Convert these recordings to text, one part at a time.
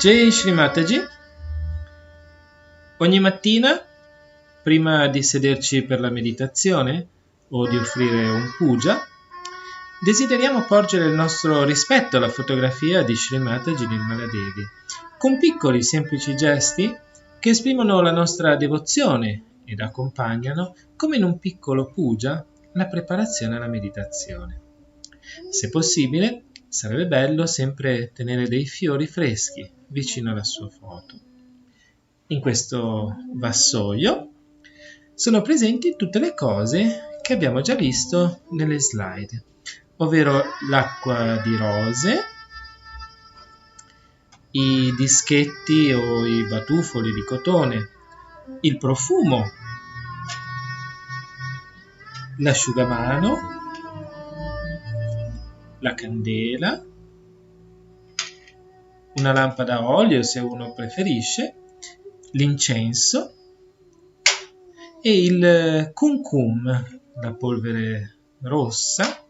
Jai Shri Mataji. Ogni mattina, prima di sederci per la meditazione o di offrire un puja, desideriamo porgere il nostro rispetto alla fotografia di Shri Mataji Nirmala Devi, con piccoli semplici gesti che esprimono la nostra devozione ed accompagnano, come in un piccolo puja, la preparazione alla meditazione. Se possibile, sarebbe bello sempre tenere dei fiori freschi vicino alla sua foto. In questo vassoio sono presenti tutte le cose che abbiamo già visto nelle slide, ovvero l'acqua di rose, i dischetti o i batuffoli di cotone, il profumo, l'asciugamano, la candela, una lampada a olio se uno preferisce, l'incenso e il kumkum, la polvere rossa,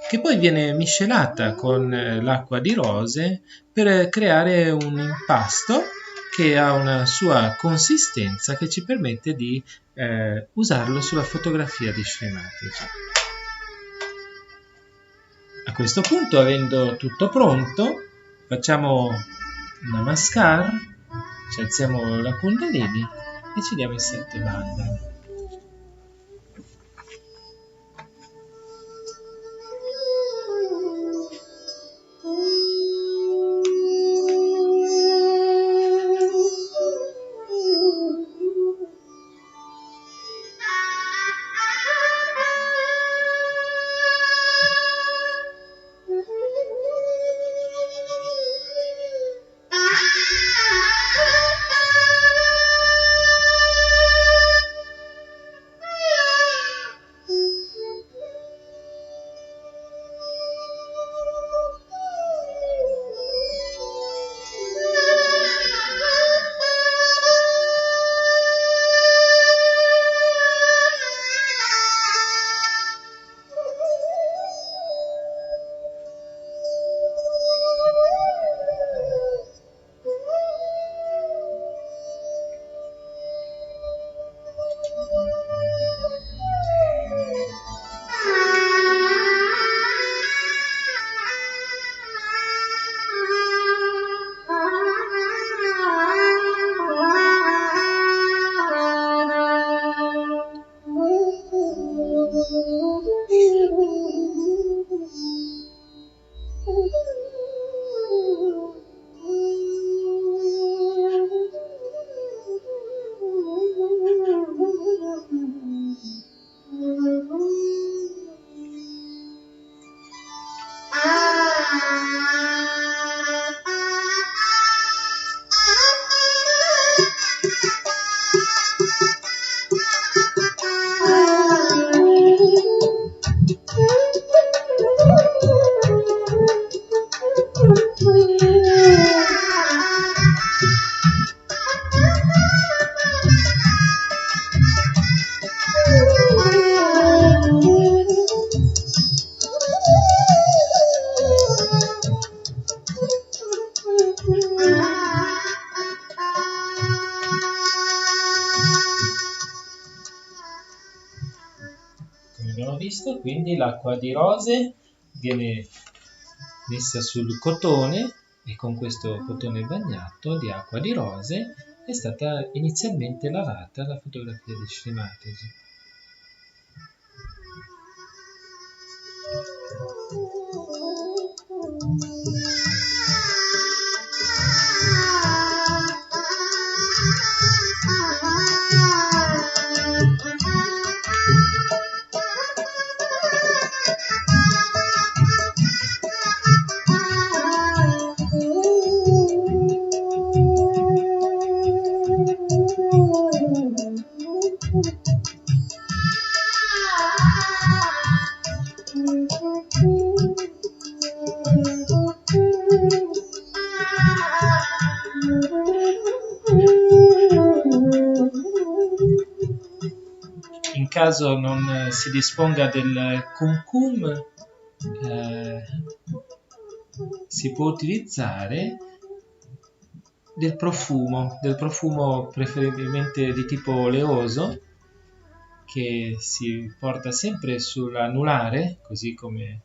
che poi viene miscelata con l'acqua di rose per creare un impasto che ha una sua consistenza che ci permette di usarlo sulla fotografia di Shri Mataji. A questo punto, avendo tutto pronto, facciamo un namaskar, ci alziamo la kundalini e ci diamo i 7 bandhana. Visto, quindi l'acqua di rose viene messa sul cotone e con questo cotone bagnato di acqua di rose è stata inizialmente lavata la fotografia di Shri Mataji. In caso non si disponga del kumkum, si può utilizzare del profumo preferibilmente di tipo oleoso, che si porta sempre sull'anulare, così come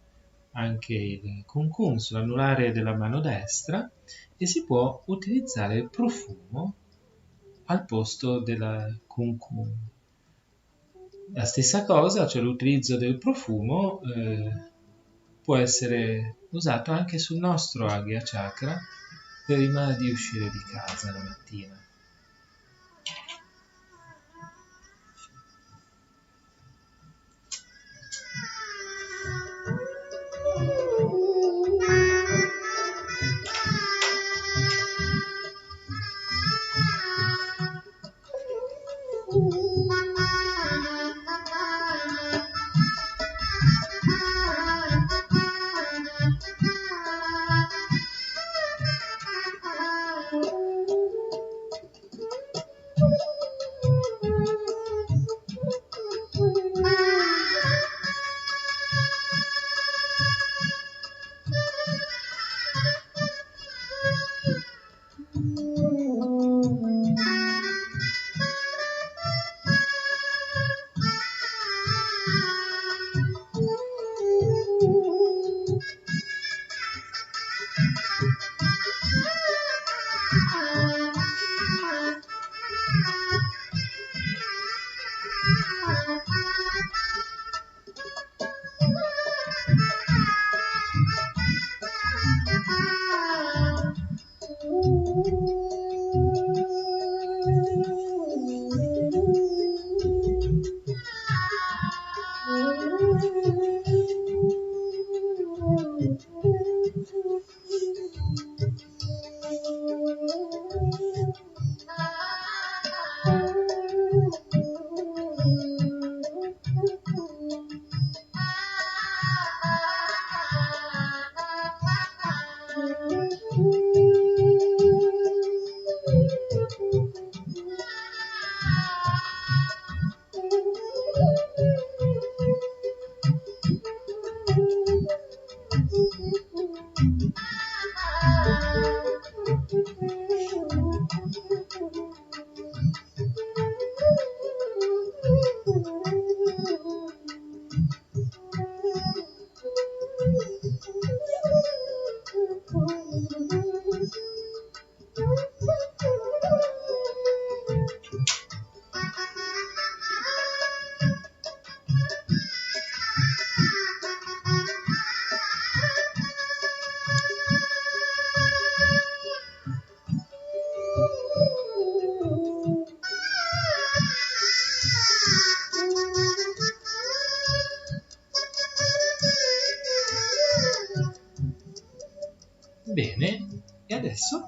anche il kumkum sull'anulare della mano destra, e si può utilizzare il profumo al posto del kumkum. La stessa cosa, cioè l'utilizzo del profumo, può essere usato anche sul nostro Agya Chakra prima di uscire di casa la mattina.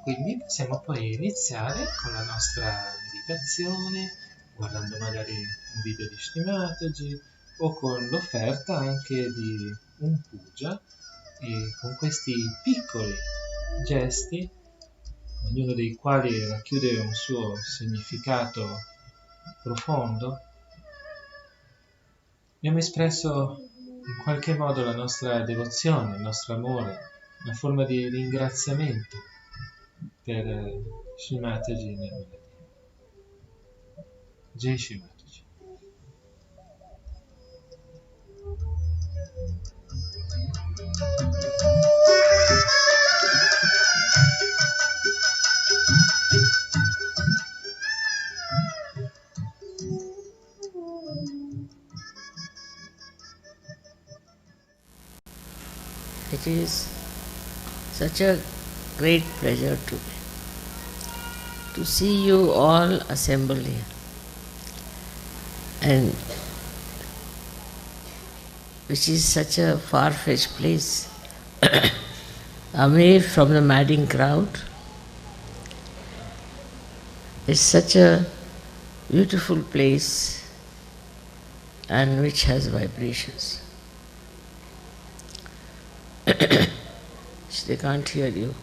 quindi possiamo poi iniziare con la nostra meditazione, guardando magari un video di Shri o con l'offerta anche di un puja, e con questi piccoli gesti, ognuno dei quali racchiude un suo significato profondo, abbiamo espresso in qualche modo la nostra devozione, il nostro amore, una forma di ringraziamento per Shri Mataji nel Maladev. Jai Shri Mataji. It is such a great pleasure to me to see you all assembled here, and which is such a far-fetched place, away from the madding crowd. It's such a beautiful place and which has vibrations. They can't hear you.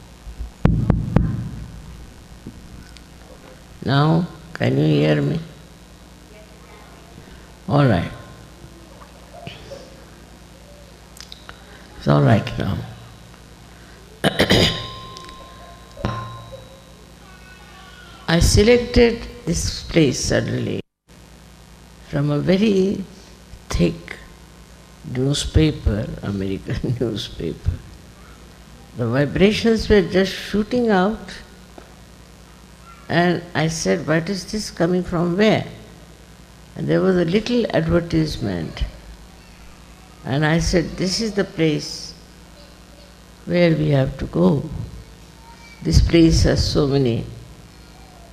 Now, can you hear me? All right. It's all right now. I selected this place suddenly from a very thick newspaper, American newspaper. The vibrations were just shooting out, and I said, what is this coming from where? And there was a little advertisement, and I said, this is the place where we have to go. This place has so many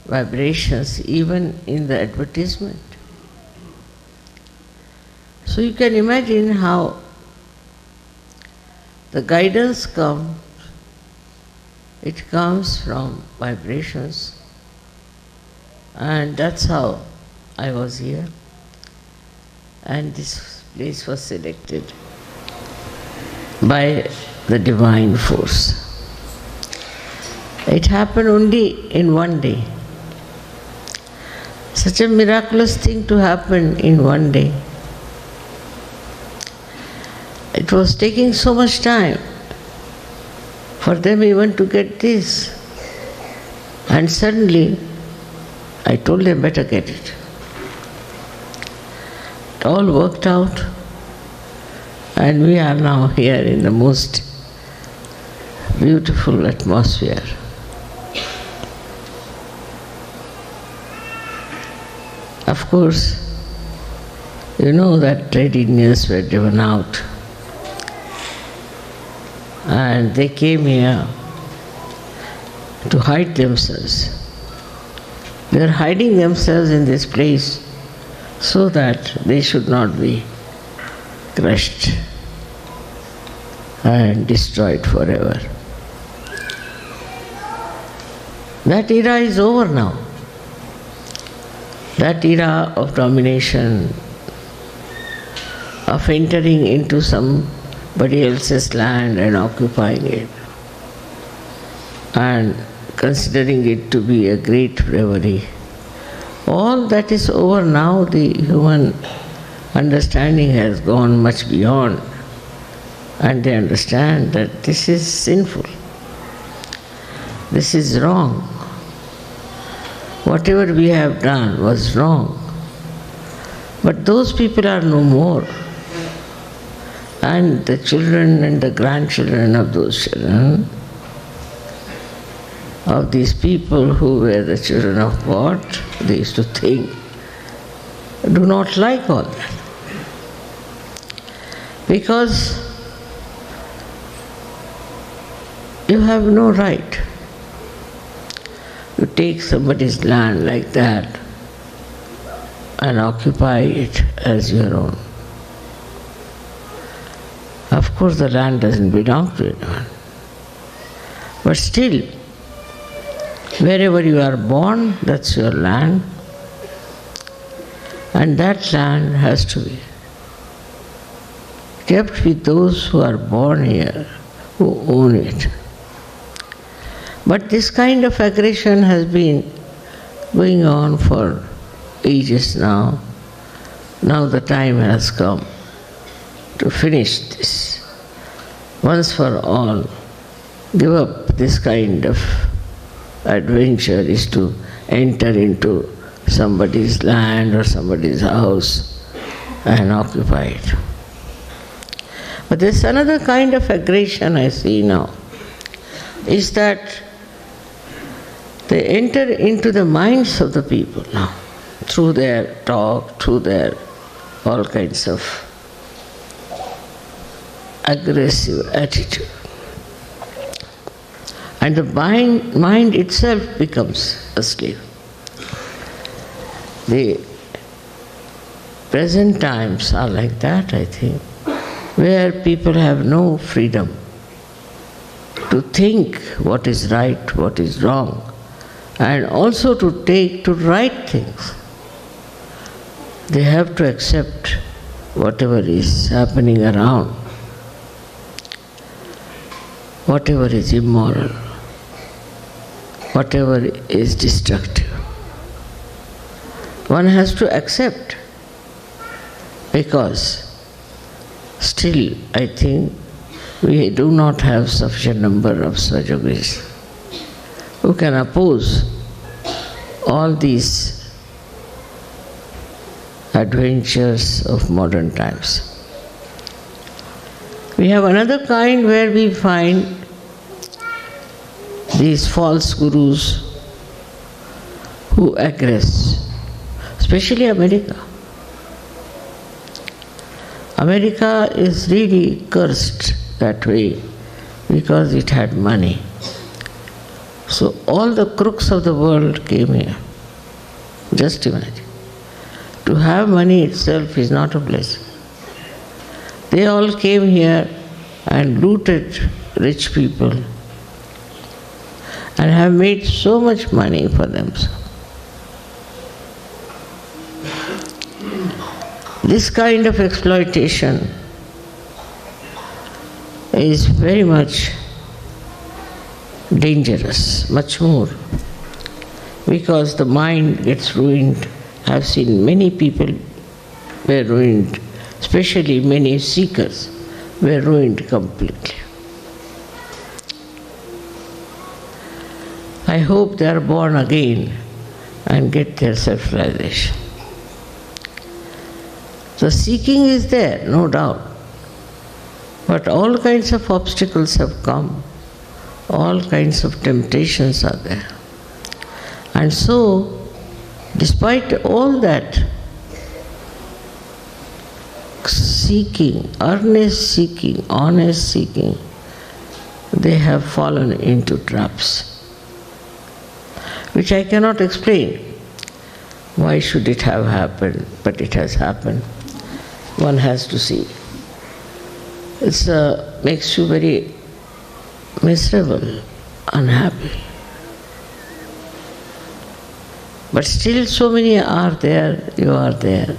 vibrations, even in the advertisement. So you can imagine how the guidance comes. It comes from vibrations, and that's how I was here. And this place was selected by the divine force. It happened only in one day. Such a miraculous thing to happen in one day. It was taking so much time for them even to get this. And suddenly, I told them better get it. It all worked out, and we are now here in the most beautiful atmosphere. Of course, you know that trade unions were driven out, and they came here to hide themselves. They are hiding themselves in this place so that they should not be crushed and destroyed forever. That era is over now. That era of domination, of entering into somebody else's land and occupying it, and considering it to be a great bravery. All that is over now. The human understanding has gone much beyond, and they understand that this is sinful, this is wrong. Whatever we have done was wrong. But those people are no more. And the children and the grandchildren of those children, of these people who were the children of God, they used to think, do not like all that. Because you have no right to take somebody's land like that and occupy it as your own. Of course, the land doesn't belong to anyone. But still, Wherever you are born, that's your land. And that land has to be kept with those who are born here, who own it. But this kind of aggression has been going on for ages now. Now the time has come to finish this once for all. Give up this kind of adventure is to enter into somebody's land or somebody's house and occupy it. But there's another kind of aggression I see now, is that they enter into the minds of the people now, through their talk, through their all kinds of aggressive attitude. And the mind itself becomes a slave. The present times are like that, I think, where people have no freedom to think what is right, what is wrong, and also to right things. They have to accept whatever is happening around, whatever is immoral, whatever is destructive. One has to accept, because still I think we do not have sufficient number of Sajogis who can oppose all these adventures of modern times. We have another kind where we find these false gurus who aggress, especially America. America is really cursed that way because it had money. So all the crooks of the world came here. Just imagine. To have money itself is not a blessing. They all came here and looted rich people and have made so much money for themselves. This kind of exploitation is very much dangerous, much more, because the mind gets ruined. I have seen many people were ruined, especially many seekers were ruined completely. I hope they are born again and get their self-realization. The seeking is there, no doubt, but all kinds of obstacles have come, all kinds of temptations are there. And so, despite all that seeking, earnest seeking, honest seeking, they have fallen into traps, which I cannot explain. Why should it have happened? But it has happened. One has to see. It makes you very miserable, unhappy. But still so many are there, you are there,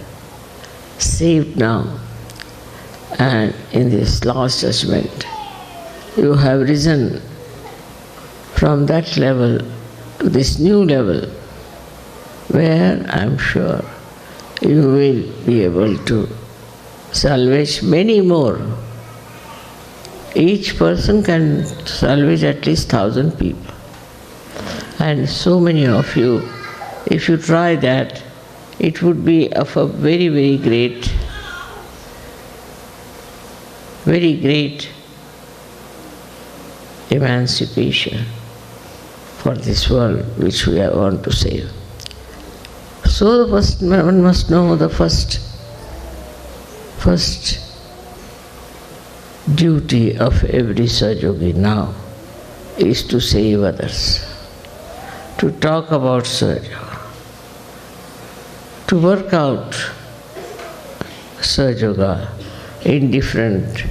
saved now. And in this last judgment, you have risen from that level to this new level, where I am sure you will be able to salvage many more. Each person can salvage at least 1,000 people. And so many of you, if you try that, it would be of a very, very great emancipation for this world which we want to save. So one must know the first duty of every Sahaja now is to save others, to talk about Sahaja, to work out Sahaja in different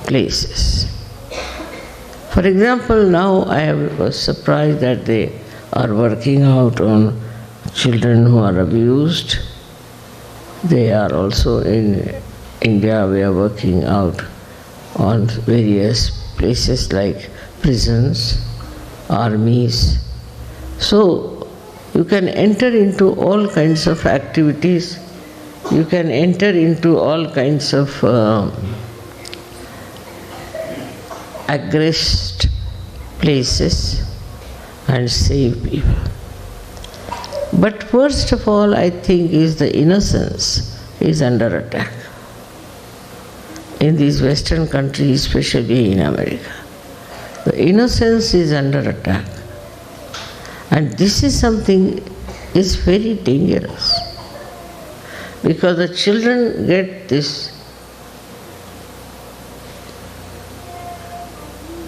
places. For example, now I was surprised that are working out on children who are abused. They are also in India, we are working out on various places like prisons, armies. So you can enter into all kinds of activities. You can enter into all kinds of aggressed places and save people. But first of all, I think, is the innocence is under attack. In these Western countries, especially in America, the innocence is under attack. And this is something is very dangerous. Because the children get this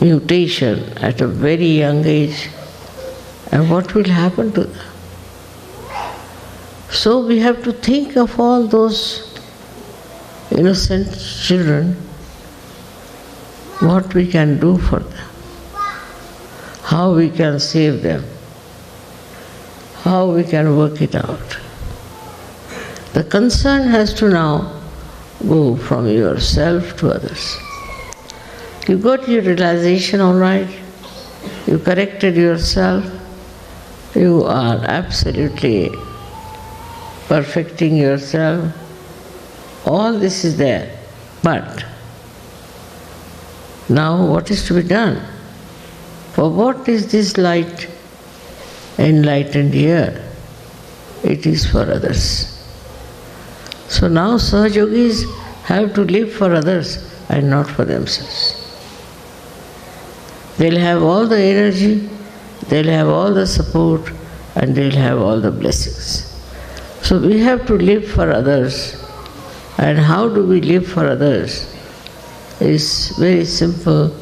mutation at a very young age, and what will happen to them? So we have to think of all those innocent children, what we can do for them, how we can save them, how we can work it out. The concern has to now go from yourself to others. You got your realization all right, you corrected yourself, you are absolutely perfecting yourself, all this is there. But now what is to be done? For what is this light enlightened here? It is for others. So now Sahajogis have to live for others and not for themselves. They'll have all the energy, they'll have all the support, and they'll have all the blessings. So we have to live for others. And how do we live for others? It's very simple,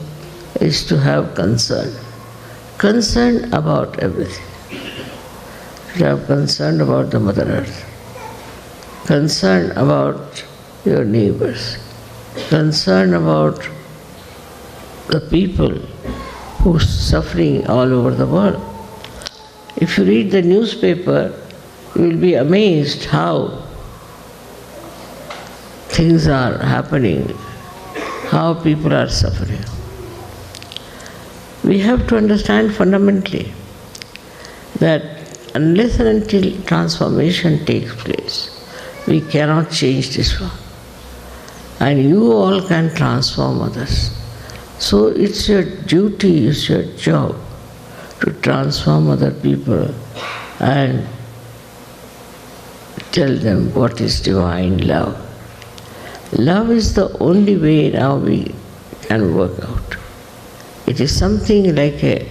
is to have concern. Concern about everything. To have concern about the Mother Earth. Concern about your neighbors. Concern about the people who are suffering all over the world. If you read the newspaper, you will be amazed how things are happening, how people are suffering. We have to understand fundamentally that unless and until transformation takes place, we cannot change this world. And you all can transform others. So it's your duty, it's your job to transform other people and tell them what is divine love. Love is the only way now we can work out. It is something like a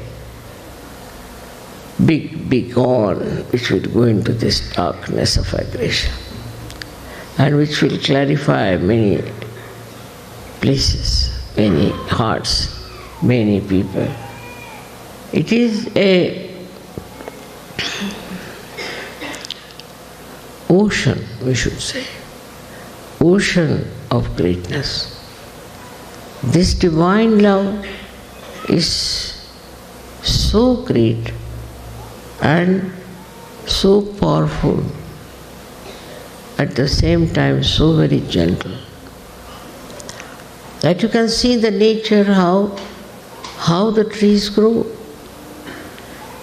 big beacon which will go into this darkness of aggression and which will clarify many places, many hearts, many people. It is a ocean, we should say, ocean of greatness. This divine love is so great and so powerful, at the same time so very gentle, that you can see the nature how the trees grow.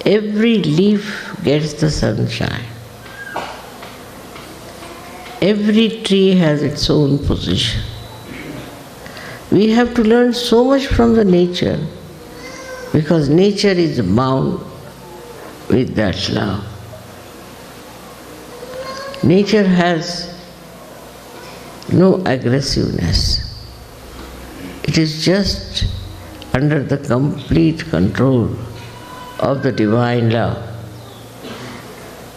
Every leaf gets the sunshine. Every tree has its own position. We have to learn so much from the nature, because nature is bound with that love. Nature has no aggressiveness. It is just under the complete control of the divine love.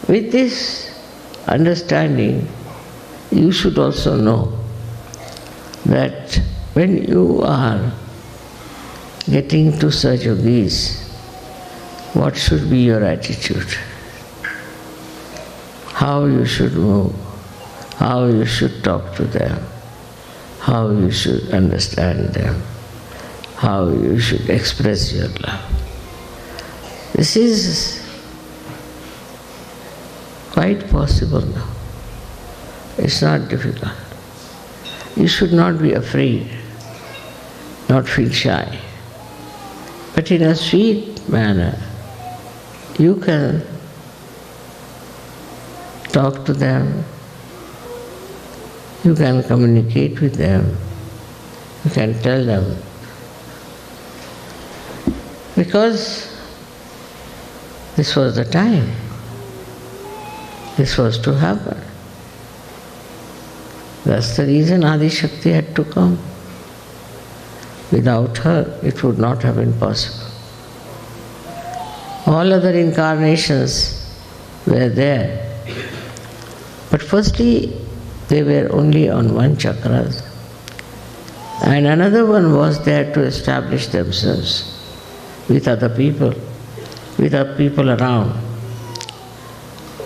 With this understanding, you should also know that when you are getting to such yogis, what should be your attitude? How you should move, how you should talk to them, how you should understand them, how you should express your love. This is quite possible now. It's not difficult. You should not be afraid, not feel shy. But in a sweet manner, you can talk to them, you can communicate with them, you can tell them. Because this was the time. This was to happen. That's the reason Adi Shakti had to come. Without her, it would not have been possible. All other incarnations were there. But firstly, they were only on one chakra. And another one was there to establish themselves with other people around.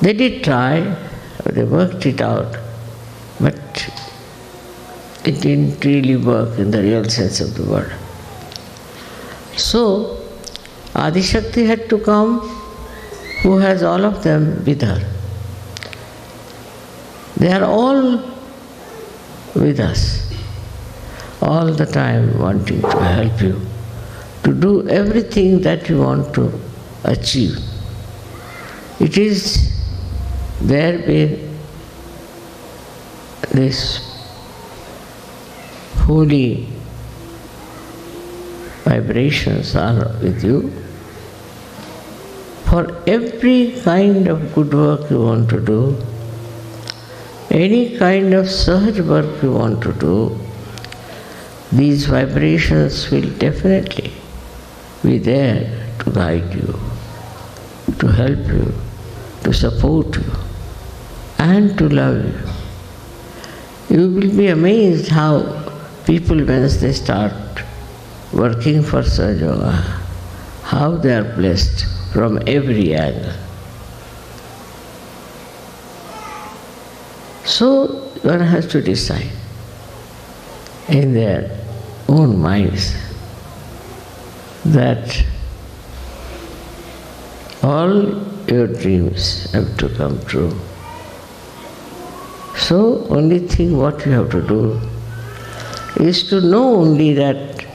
They did try, they worked it out, but it didn't really work in the real sense of the word. So, Adi Shakti had to come, who has all of them with her. They are all with us, all the time wanting to help you, to do everything that you want to achieve. It is there where this holy vibrations are with you for every kind of good work you want to do, any kind of sahaj work you want to do. These vibrations will definitely be there to guide you, to help you, to support you, and to love you. You will be amazed how people, once they start working for Sahaja Yoga, how they are blessed from every angle. So one has to decide in their own minds that all your dreams have to come true. So only thing what you have to do is to know only that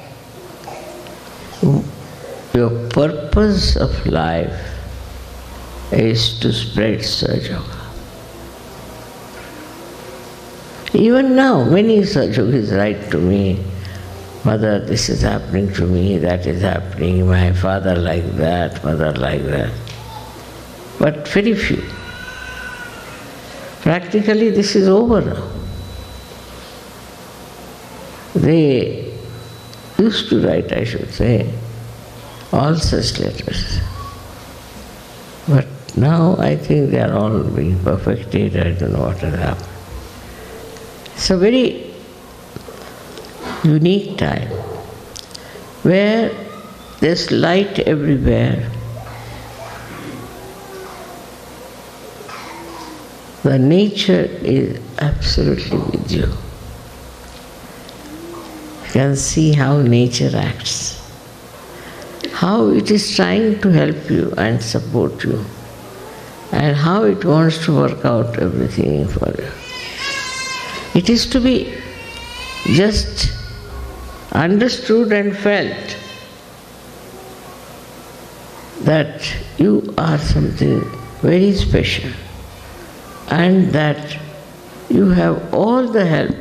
your purpose of life is to spread Sahaja Yoga. Even now, many Sahaja Yogis write to me, "Mother, this is happening to me, that is happening, my father like that, mother like that." But very few. Practically this is over now. They used to write, I should say, all such letters. But now I think they are all being perfected, I don't know what has happened. It's a very unique time where there's light everywhere. The nature is absolutely with you. You can see how nature acts, how it is trying to help you and support you, and how it wants to work out everything for you. It is to be just understood and felt that you are something very special and that you have all the help,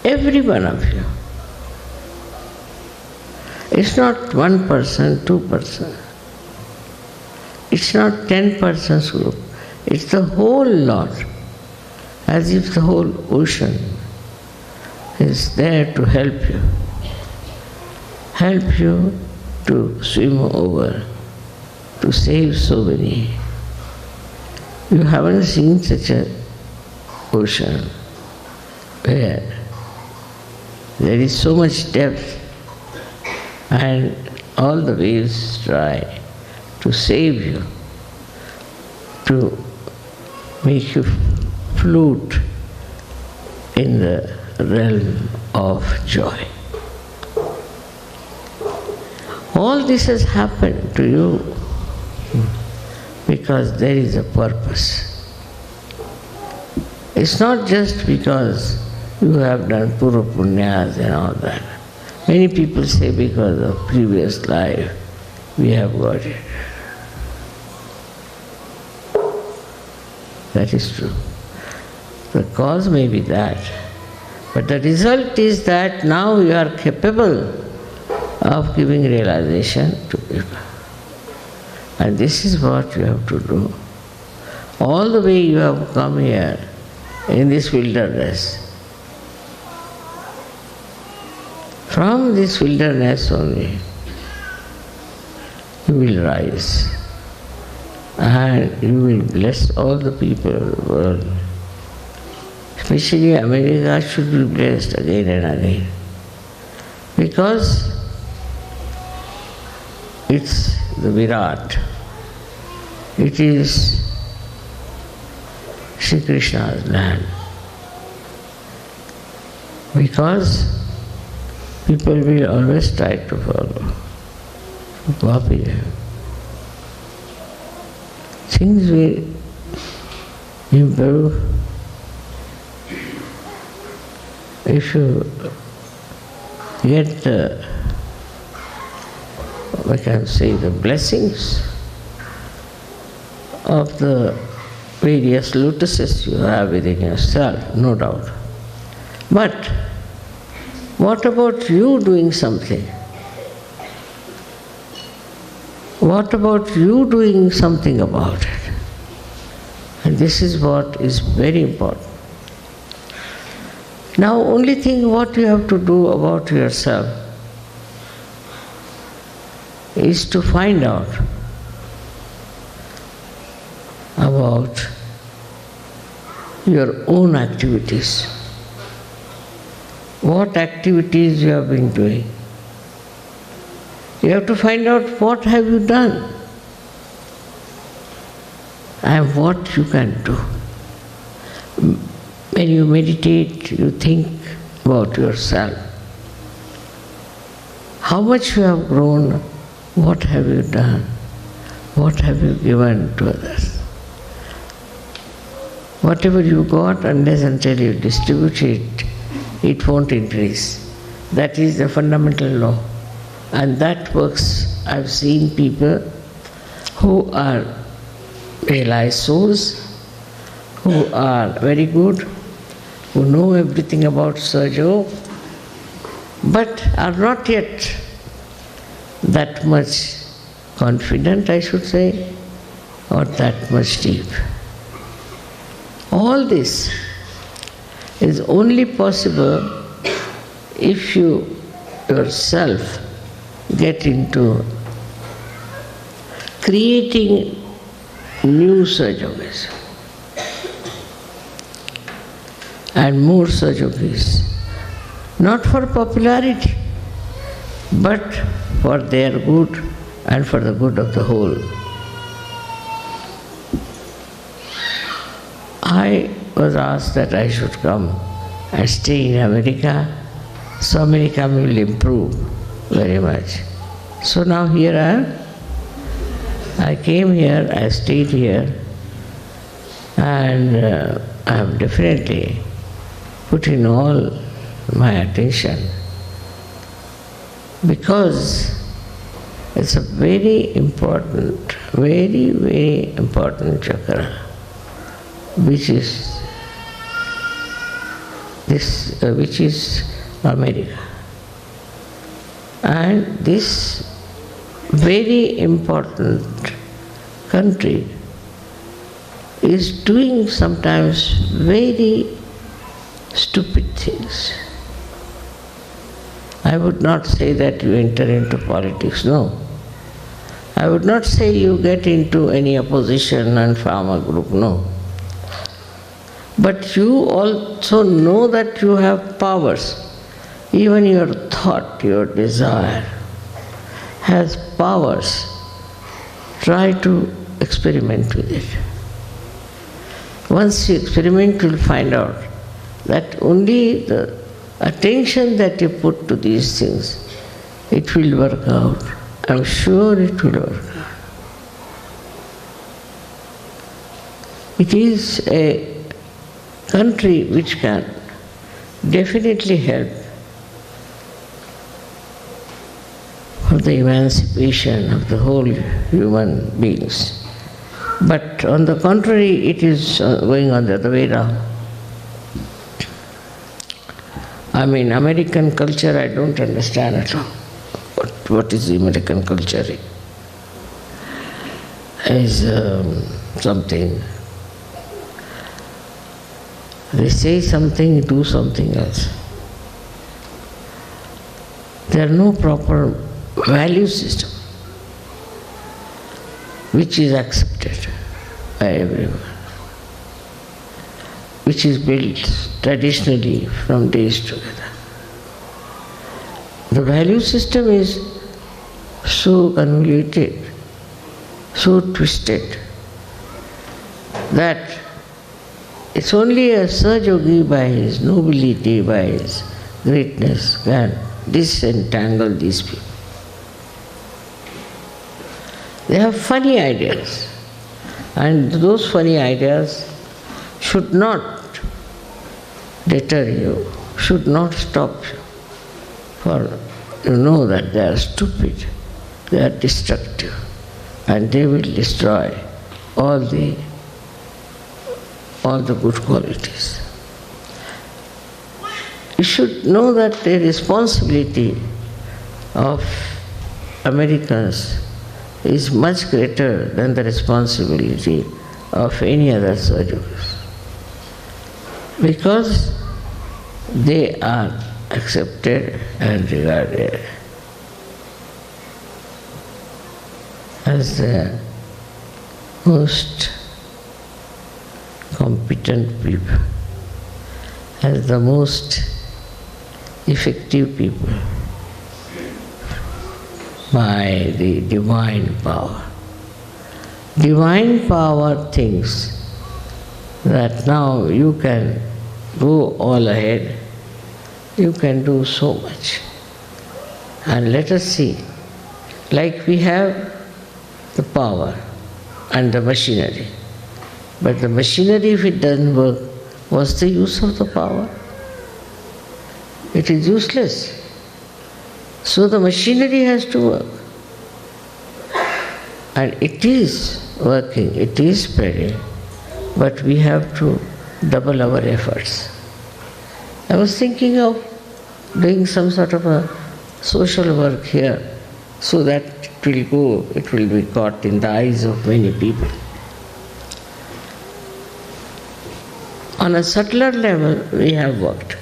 every one of you. It's not one person, 2%. It's not 10 persons group. It's the whole lot, as if the whole ocean is there to help you to swim over, to save so many. You haven't seen such an ocean where there is so much depth and all the waves try to save you, to make you float in the realm of joy. All this has happened to you because there is a purpose. It's not just because you have done pura punyas and all that. Many people say because of previous life we have got it. That is true. The cause may be that, but the result is that now you are capable of giving realization to people. And this is what you have to do. All the way you have come here in this wilderness. From this wilderness only you will rise and you will bless all the people of the world. Especially America should be blessed again and again, because it's the Virat. It is Shri Krishna's land. Because people will always try to follow, to copy them. Things will improve if you get we can say the blessings of the various lotuses you have within yourself, no doubt. But what about you doing something? What about you doing something about it? And this is what is very important. Now, only thing what you have to do about yourself is to find out about your own activities. What activities you have been doing. You have to find out what have you done and what you can do. When you meditate, you think about yourself. How much you have grown, what have you done, what have you given to others. Whatever you got, unless until you distribute it, it won't increase. That is the fundamental law. And that works. I've seen people who are realized souls, who are very good, who know everything about Sajo, but are not yet that much confident, I should say, or that much deep. All this is only possible if you yourself get into creating new Sajogis and more Sajogis, not for popularity, but for their good and for the good of the whole. I was asked that I should come and stay in America, so America will improve very much. So now here I am. I came here, I stayed here, and I have definitely put in all my attention, because it's a very important, very, very important chakra, which is this, which is America. And this very important country is doing sometimes very stupid things. I would not say that you enter into politics, no. I would not say you get into any opposition and farmer group, no. But you also know that you have powers. Even your thought, your desire has powers. Try to experiment with it. Once you experiment, you will find out that only the attention that you put to these things, it will work out. I'm sure it will work out. It is a country which can definitely help for the emancipation of the whole human beings. But on the contrary, it is going on the other way around. I mean, American culture, I don't understand at all. What is the American culture? Is something. They say something, do something else. There are no proper value system which is accepted by everyone, which is built traditionally from days together. The value system is so convoluted, so twisted, that it's only a Sahaja by his nobility, by his greatness, can disentangle these people. They have funny ideas, and those funny ideas should not deter you, should not stop you, for you know that they are stupid, they are destructive, and they will destroy all the good qualities. You should know that the responsibility of Americans is much greater than the responsibility of any other Sahajas, because they are accepted and regarded as the most competent people, as the most effective people by the divine power. Divine power thinks that now you can go all ahead, you can do so much. And let us see, like we have the power and the machinery, but the machinery, if it doesn't work, what's the use of the power? It is useless. So the machinery has to work. And it is working, it is spreading, but we have to double our efforts. I was thinking of doing some sort of a social work here, so that it will be caught in the eyes of many people. On a subtler level, we have worked.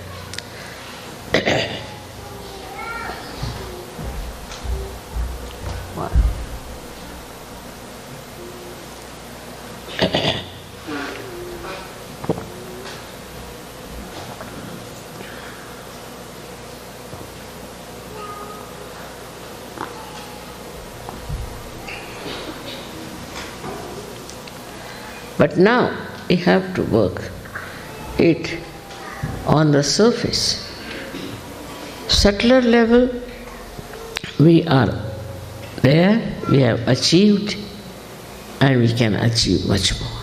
But now we have to work it on the surface. Subtler level, we are there, we have achieved, and we can achieve much more.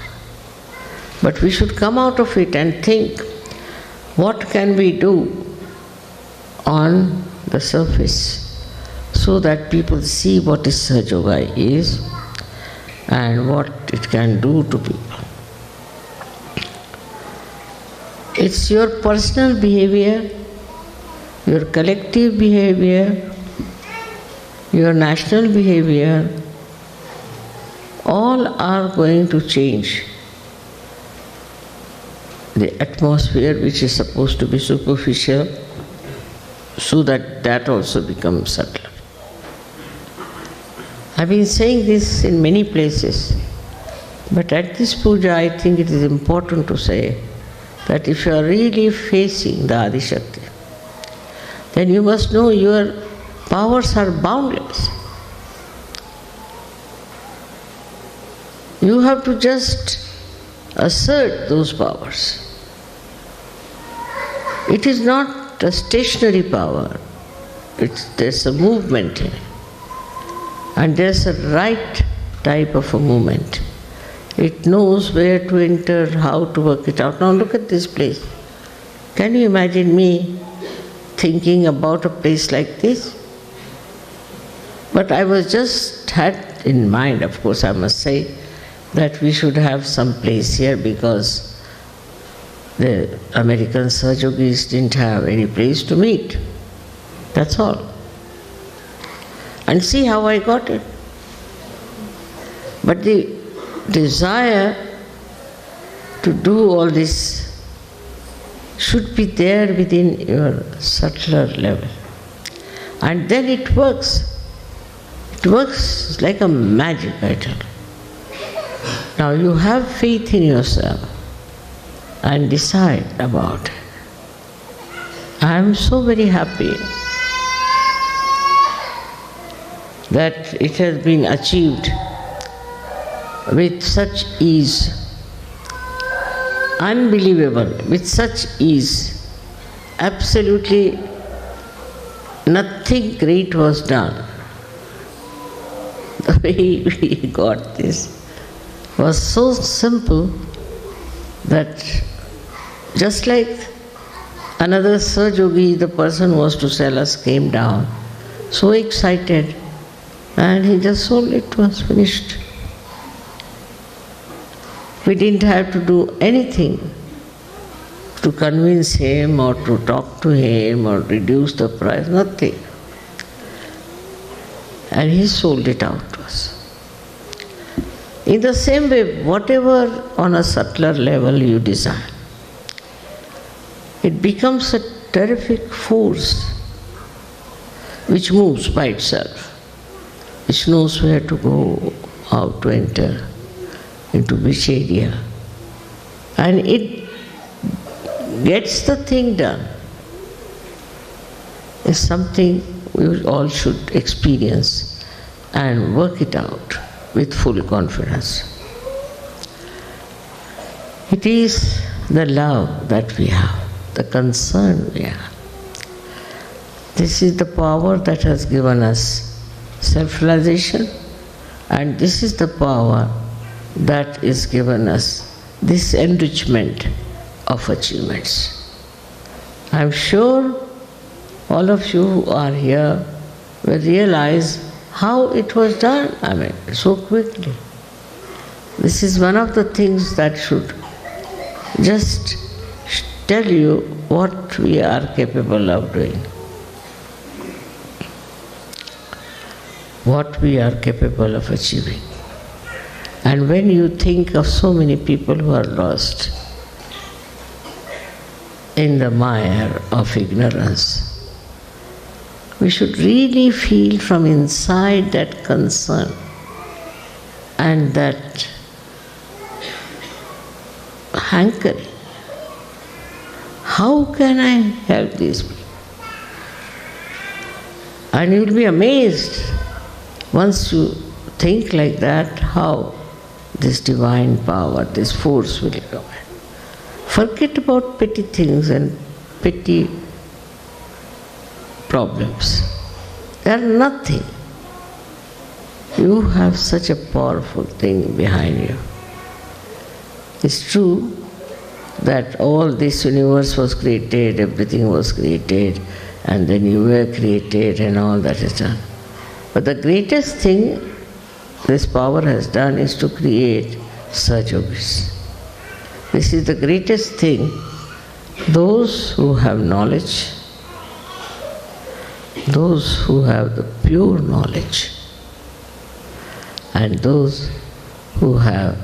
But we should come out of it and think, what can we do on the surface so that people see what is Sahaja Yoga is and what it can do to people. It's your personal behavior, your collective behavior, your national behavior, all are going to change the atmosphere which is supposed to be superficial, so that also becomes subtle. I've been saying this in many places, but at this puja I think it is important to say that if you are really facing the Adi Shakti, then you must know your powers are boundless. You have to just assert those powers. It is not a stationary power, there's a movement in it. And there's a right type of a movement. It knows where to enter, how to work it out. Now look at this place. Can you imagine me thinking about a place like this? But I was just had in mind, of course I must say, that we should have some place here because the American Sahajogis didn't have any place to meet. That's all. And see how I got it. But the desire to do all this should be there within your subtler level. And then it works. It works like a magic, I tell you. Now you have faith in yourself and decide about it. I am so very happy that it has been achieved with such ease, unbelievable, with such ease. Absolutely nothing great was done. The way we got this was so simple that just like another Sahajogi, the person who was to sell us, came down, so excited, and he just sold it to us, finished. We didn't have to do anything to convince him or to talk to him or reduce the price, nothing. And he sold it out to us. In the same way, whatever on a subtler level you desire, it becomes a terrific force which moves by itself, which knows where to go, how to enter, into which area. And it gets the thing done. It's something we all should experience and work it out with full confidence. It is the love that we have, the concern we have. This is the power that has given us self-realization, and this is the power that is given us this enrichment of achievements. I am sure all of you who are here will realize how it was done, so quickly. This is one of the things that should just tell you what we are capable of doing, what we are capable of achieving. And when you think of so many people who are lost in the mire of ignorance, we should really feel from inside that concern and that hankering. How can I help these people? And you will be amazed once you think like that, how this divine power, this force will come. Forget about petty things and petty problems. They are nothing. You have such a powerful thing behind you. It's true that all this universe was created, everything was created, and then you were created and all that is done. But the greatest thing this power has done is to create Sahajogis. This is the greatest thing. Those who have knowledge, those who have the pure knowledge, and those who have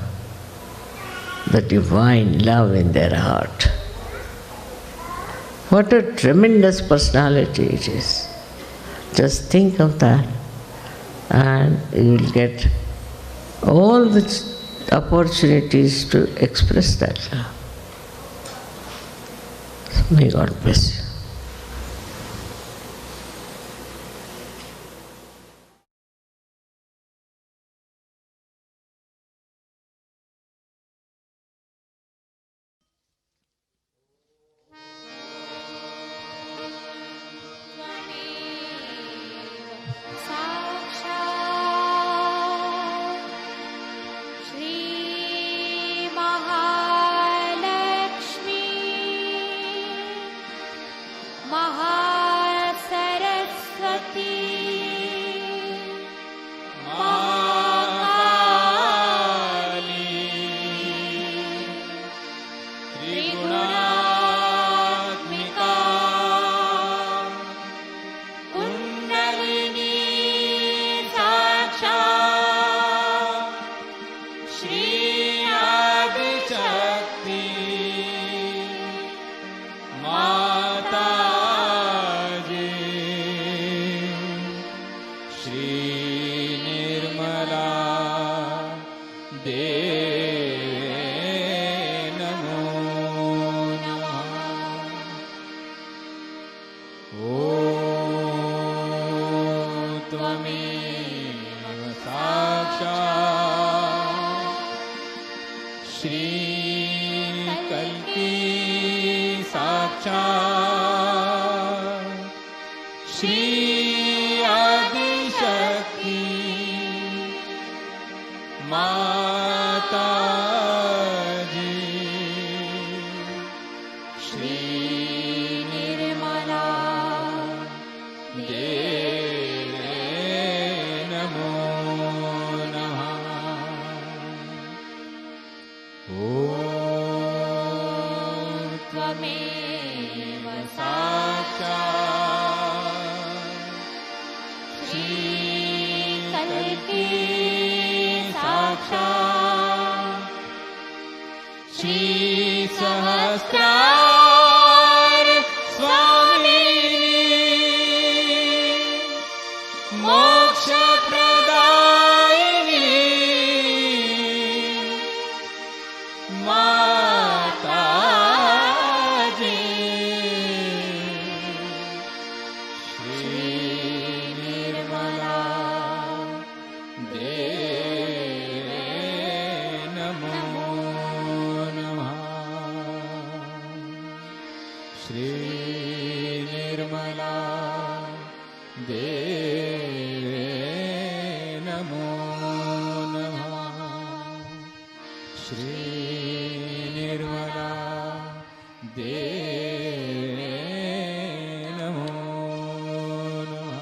the divine love in their heart. What a tremendous personality it is. Just think of that, and you will get all the opportunities to express that love. So may God bless you. Shri त्रिगुणात्मिका kundalini साक्षात् श्री आदिशक्ति माताजी श्री निर्मला श्री आदिशक्ति माताजी श्री निर्मला देवे नमो नमः। ॐ त्वमेव साक्षात् श्री साक्षात् श्री सहस्रार स्वामिनी मोक्ष प्रदायिनी माताजी श्री निर्मला देवे नमो नमः। श्री निर्मला देवे नमो नमः। श्री निर्मला देवे नमो नमः।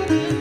Shri